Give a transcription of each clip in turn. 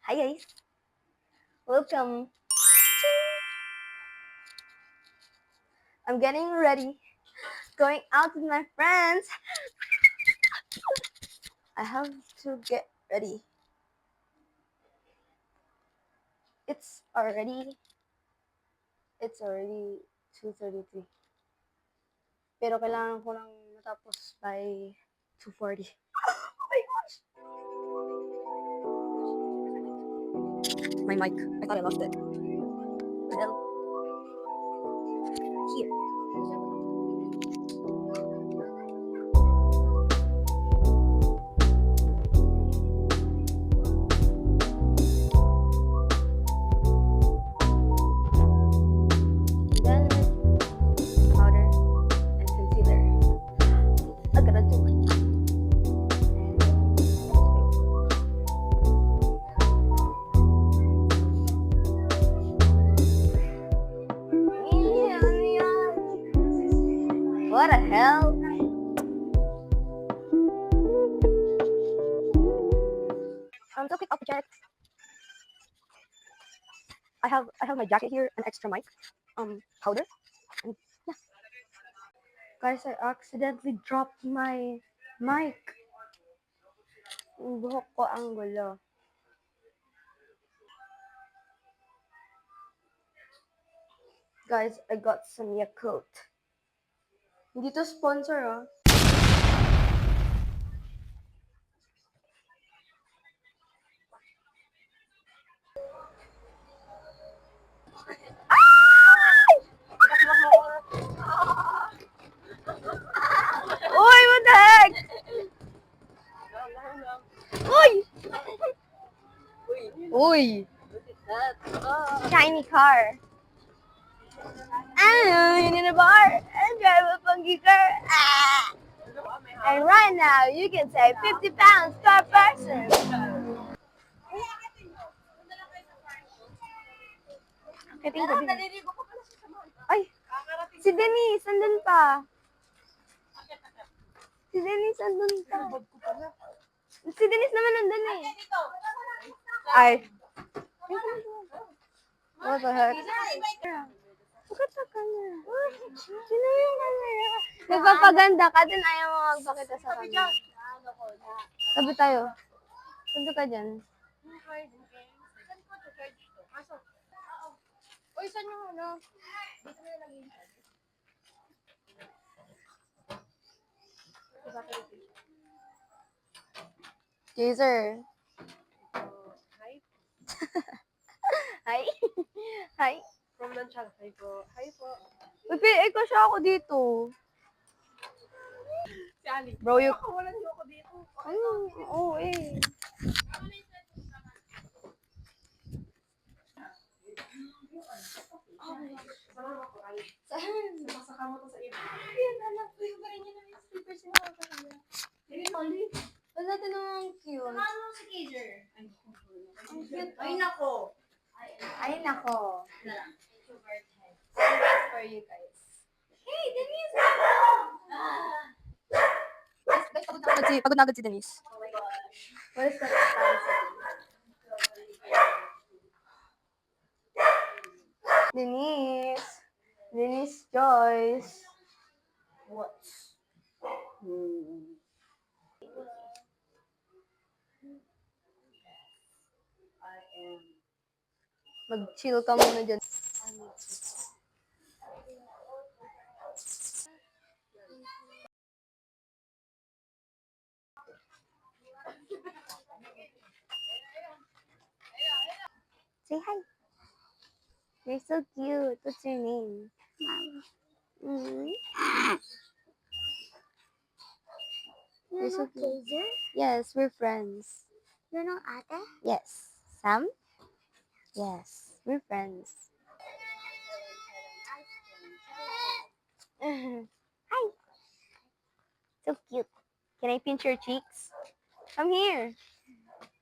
Hi guys! Welcome! I'm getting ready. Going out with my friends. I have to get ready. It's already 2:33. Pero kailangan ko lang matapos by 2:40. Oh my gosh! My mic. I thought I lost it. Well, here. Then, powder and concealer. I gotta do it. What the hell? So quick object. I have my jacket here, an extra mic, powder, and yeah. Guys, I accidentally dropped my mic. Yung buhok ko ang gulo. Guys, I got some Yakult. Hindi to sponsor, ah. Uy, what the heck? Uy! Uy! Shiny car. You need a bar and drive a funky car. Ah! And right now, you can save 50 pounds per person. Ay, si Denise, andun pa. Si Denise, andun pa. Si Denise naman nandun eh. Ay. What the heck? Look at the camera. Sino yung camera? Nagpapaganda ka din, ayaw mo magpakita sa camera. Sabi tayo. Punta ka dyan. Uy, saan yung ano? Dito na lang yung Jazer. Hi. Hi. Hi. From Lanchan. Hi po. Hi po. Uy, ko siya ako dito. Si Ali. Bro, you... Wala niyo ako dito. Ay, oo eh. Salamat po, Ali. Masaka mo to sa iba. Ayan, anak ko yung rin yun ng sleepers yung makakaya. Hindi, Ali. Wala natin naman cute. Ano si Kazer? Ang cute. Ay, nako. Ay, nako. For you guys. Hey, Denise! Guys, pagod na agad si Denise. Oh my gosh. What is that fancy? Denise. Denise Joyce. What? I am... Mag-chill ka muna dyan. Say hi. You're so cute. What's your name? Mom. You're so cute. Yes, we're friends. You're not Ate? Yes. Sam? Yes, we're friends. Hi. So cute. Can I pinch your cheeks? Come here.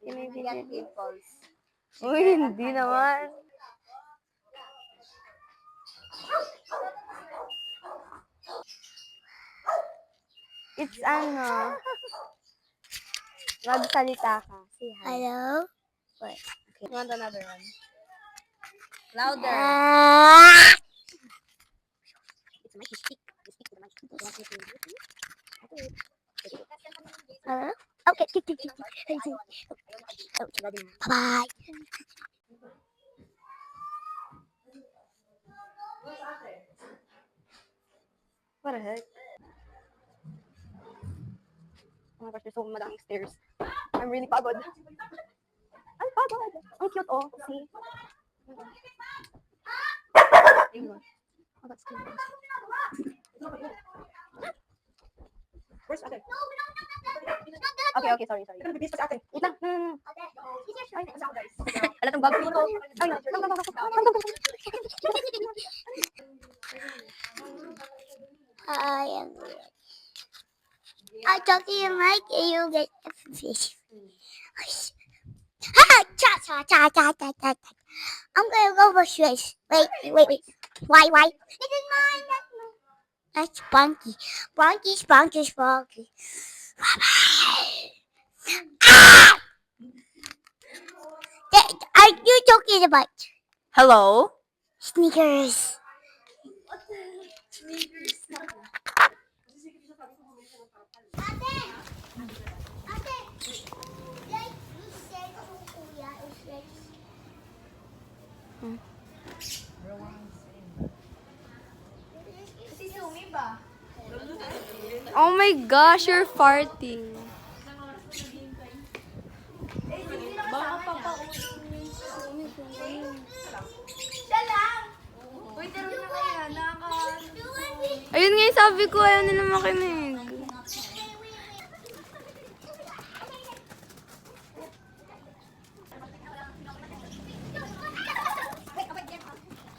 Can I pinch your cheeks? Uy, hindi naman. It's ano. Magsalita ka. Say hi. Hello? What? Okay. You want another one? Louder. It's my stick. You stick to the mic. You want me to do it? Okay. Okay. Bye-bye. What the heck? Oh my gosh, there's so madaming stairs. I'm really pagod. I'm pagod. Ang cute, oh. See? Oh my gosh. Oh, that's cute. Where's ate? Okay, okay, sorry. Ito nabibis pa si ate. Wait lang. Ay, guys. alam tong bag dito. Ay, I am. I talk to your mic and you get a fish. Ha! Cha cha cha cha cha cha. I'm gonna go for fish. Wait. Why? This is mine. That's Spunky. Spunky. Ah! Are you talking about hello? sneakers? Oh my gosh, you're farting. Ayun nga yung sabi ko, ayaw nila makinig.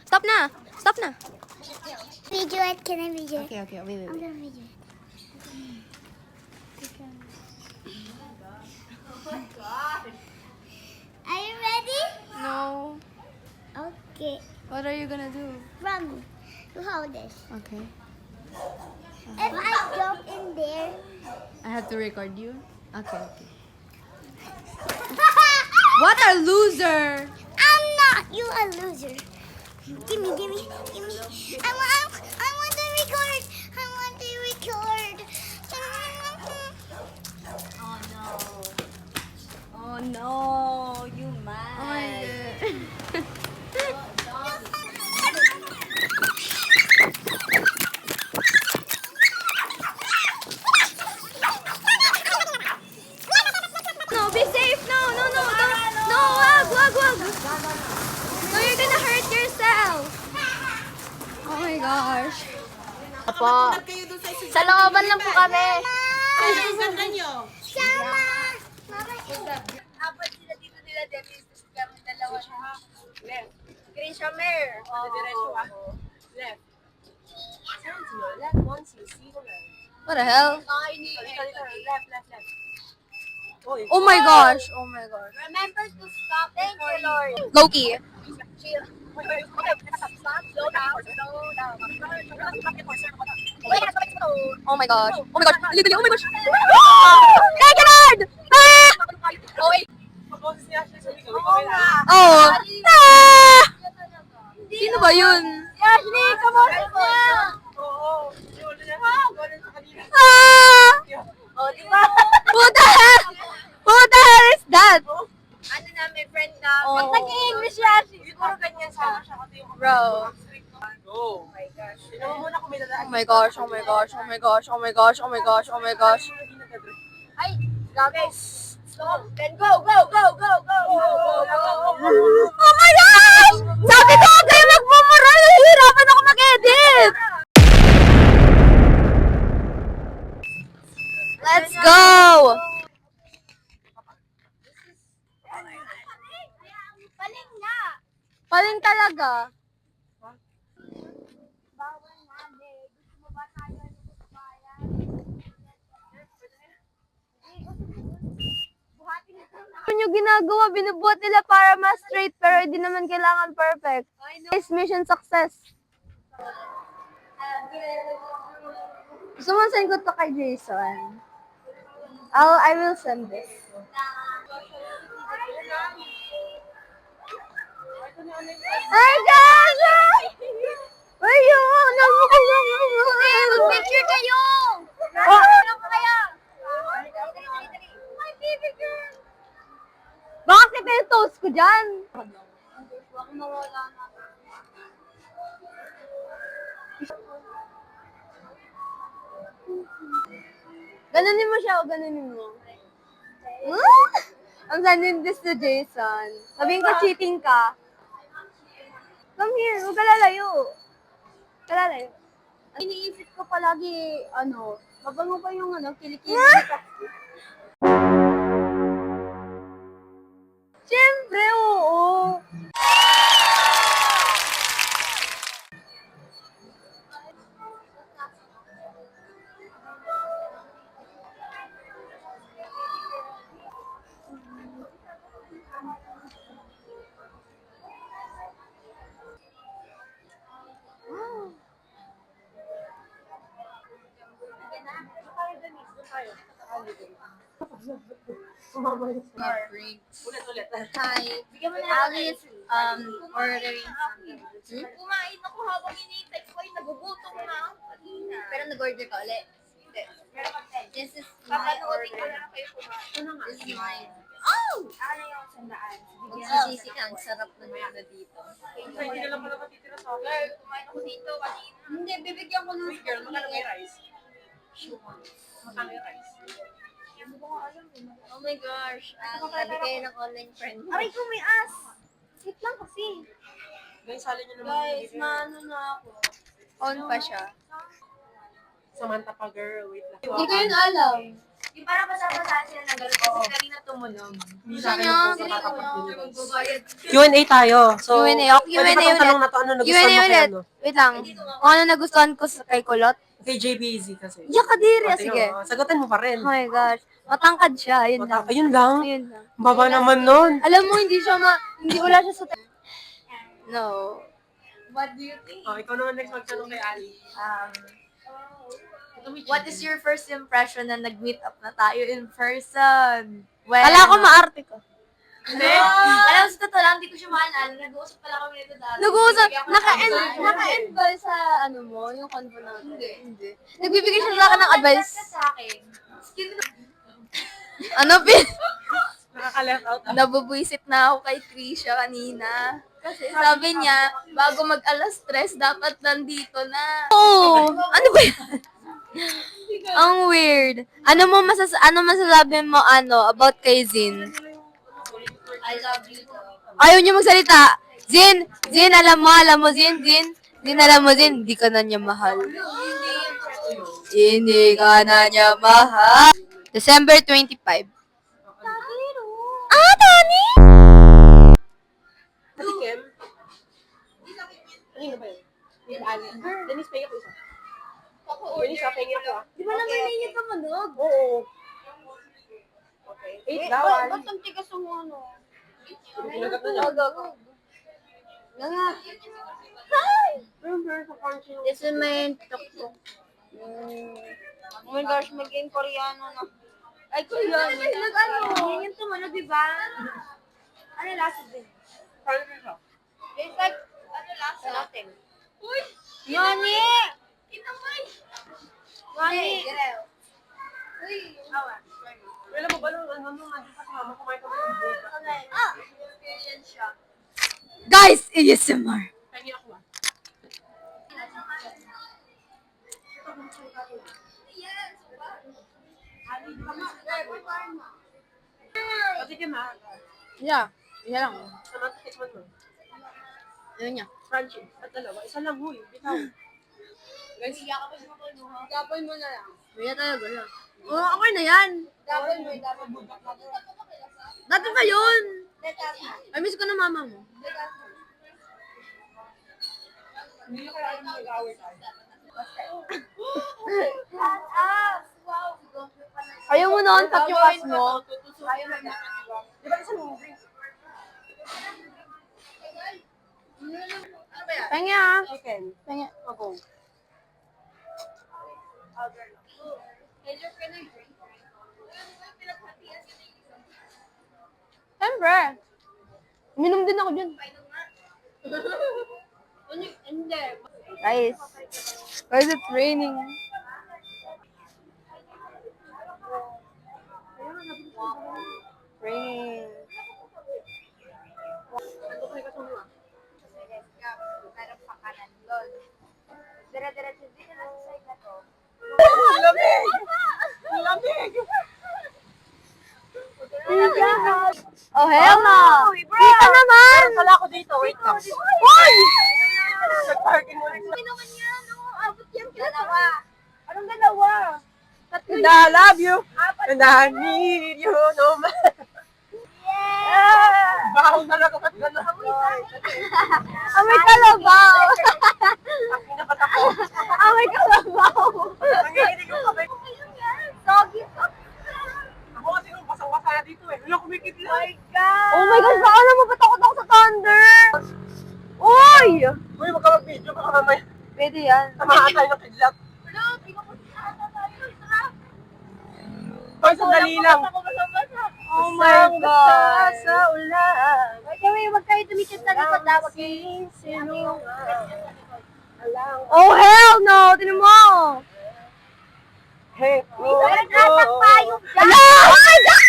Stop na! Video it. Can I video it? Okay, wait. I'm gonna video it. Are you ready? No. Okay. What are you gonna do? From you hold this. Okay. If I jump in there. I have to record you? Okay. What a loser! I'm not. You a loser. Give me. I want to record. Oh no, you mad. No, be safe! No, don't! No, wag! No, you're gonna hurt yourself! Oh my gosh. Apo. Kayo doon sa Sa looban lang po kami. Ang ganda nyo. Sama. Apat sila dito nila, Dennis. Tapos kami dalawa siya. Left. Grisha Mer. Diretso ako. Left. Saan si Lola? Once you see Lola. What the hell? Left. Oy. Oh my gosh. Remember to stop. Thank you, Lord. Loki. Chill. Okay, stop. Slow down. Oh my gosh. Literally, oh my gosh. Thank you, Lord! Ah! Oh. Ah! Sino ba yun? Ashley, come on! Ah! Oh, di ba? Who the hell? Who the hell is that? Ano na, may friend na. Oh. Pag nag-i-English siya, siguro ganyan siya. Bro. Oh my gosh. Oh my gosh. Ay, gabi. Stop. Then go. Oh my gosh! Sabi ko, huwag kayo magmumura. Nahihirapan ako mag-edit. Let's go! Paling na. Paling talaga. Bawal na, babe. Gusto mo ba tayo bayan? Buhatin ito na. Ano yung ginagawa? Binubuhat nila para mas straight pero hindi naman kailangan perfect. Guys, mission success. Gusto mo send ko to kay Jason? I will send this. Ay, gaga! Ayun! Picture kayo! Oh! Ano pa kaya? My baby girl! Bakit ito yung toast ko dyan? Baka mawala na. Ganunin mo siya o ganunin mo. Ang sanindis to Jason. Sabihin ko cheating ka. Come here, huwag ka lalayo. Huwag ka lalayo. Iniisip ko palagi, mabango ba yung kilikili? Siyempre, oo. Ulit. Hi. Bigyan mo na Alice, ordering something. Kumain ako habang iniintay ko ay nagugutom na ako kanina. Pero nag-order ka ulit. Hindi. This is my Papanoodin ko order. na lang kayo kumain. This is mine. Oh! Ano yung sandaan? Magsisisi ka, ang sarap na nila dito. Hindi na lang pala matitira sa akin. Girl, kumain ako dito kanina. Hindi, bibigyan ko ng Girl, magkano may rice? Magkano yung rice? Oh my gosh. Sabi kayo ng online friend. Aray ko may as. Wait lang kasi. Guys, sali nyo naman. Guys, maano na ako. On pa siya. Samantha pa, girl. Wait lang. Hindi ko yun alam. Yung parang basa-basahan sila ng gano'n kasi kanina tumunog. Gusto niya? Q&A tayo. So, Q&A. Oh, pwede Q&A ba itong tanong ulit. na to? Ano nagustuhan Q&A mo kay ulit. ano? Wait lang. Kung ano nagustuhan ko sa kay Kulot? Kay JBZ kasi. Yak ka diri. O, Sige. tingnan mo, sagutin mo pa rin. Oh my gosh. Matangkad siya. Ayun lang. Ayun lang. Ayun lang. Baba naman nun. Alam mo, hindi wala siya sa... No. What do you think? Oh, ikaw naman next magtanong kay Ali. What is your first impression na nag-meet up na tayo in person? Well, Kala ko maarte ko. Hindi. Alam mo, sa totoo lang, hindi ko siya maalala. Nag-uusap pala kami nito dati. Nag-uusap. Bigyan ko ng Naka-end advice. ba sa ano mo? Yung convo natin? Hindi. Nagbibigay siya sa akin ng advice. Sa akin. Skin Ano, Pin? Nakaka-left out. Nabubuisit na ako kay Krisha kanina. Kasi sabi niya, bago mag-alas 3, dapat nandito na. Oo. Ano ba yan? Ang weird. Ano masasabi mo about kay Zin? I love you. Ayaw niyo magsalita. Zin, alam mo, Zin, alam mo, Zin, hindi ka na niya mahal. Hindi ka na niya mahal. December 25. Ah, Dani! Ate Kim? Kanino ba yun? Yung Ali. Dennis, pay ako isa. Dennis, pay ako ah. Di ba naman ninyo ito manog? Oo. Okay. 8 daw, Ali. Ba't ang tigas ang ano? Pinagat na niya. This is my tuktok. Oh my gosh, maging Koreano na. Ay, Koreano. Yan yung tumunog, di ba? Ano lasa din? It's like, lasa? Nothing. Nani! Nani! Alam mo ba nung kasama kumain kami ng buga? Experience siya. Guys, ASMR. Kanya ako ah. Ate Kim ah. Yeah, yan lang. Samantha, tikman mo. Yun niya. Crunchy. At dalawa. Isa lang huy. Bitaw. Guys, Gapoy mo na lang. Yan talaga yan. Oo, okay na yan. Gapoy mo, gapoy mo. Dati pa yun. I miss ko na mama mo. hindi na kaya alam mag-away tayo. Ayaw mo na on-top yung as mo. Di ba isa mong drink? Pengi ah. Chicken. Pengi. Ako. Siyempre. Minom din ako dyan. Hindi. Guys, guys, it's raining. Raining. Meron pa kanan doon. Dire-diretso dito lang sa side na to. Lamig! Lamig! Oh, hell no! Kita naman! Kala ko dito, wait lang. Uy! Nag-parking mo rin. Ano naman yan? Abot yan. Dalawa. Anong dalawa? And I love you. And I need you no matter. Yeah! Baho na lang at gano'n. Amoy kalabaw! Ang inabat ako. Amoy kalabaw! Nangihinig yung kamay. Doggy. Ako kasi nung basang-basa na dito eh. Wala kumikidlat. Oh my gosh, baka naman patakot ako sa thunder! Uy! Uy, wag ka mag-video. Baka mamaya Pwede yan. samahan tayo ng kidlat. Hello, di ko po tayo. Sarap. Hoy, sandali lang. Oh my God! Sa ulan. Okay, wag kayo tumikit sa likod. Wag Oh hell no! Tinan mo! Hey, Nagtatak pa yung Ala! Oh my God!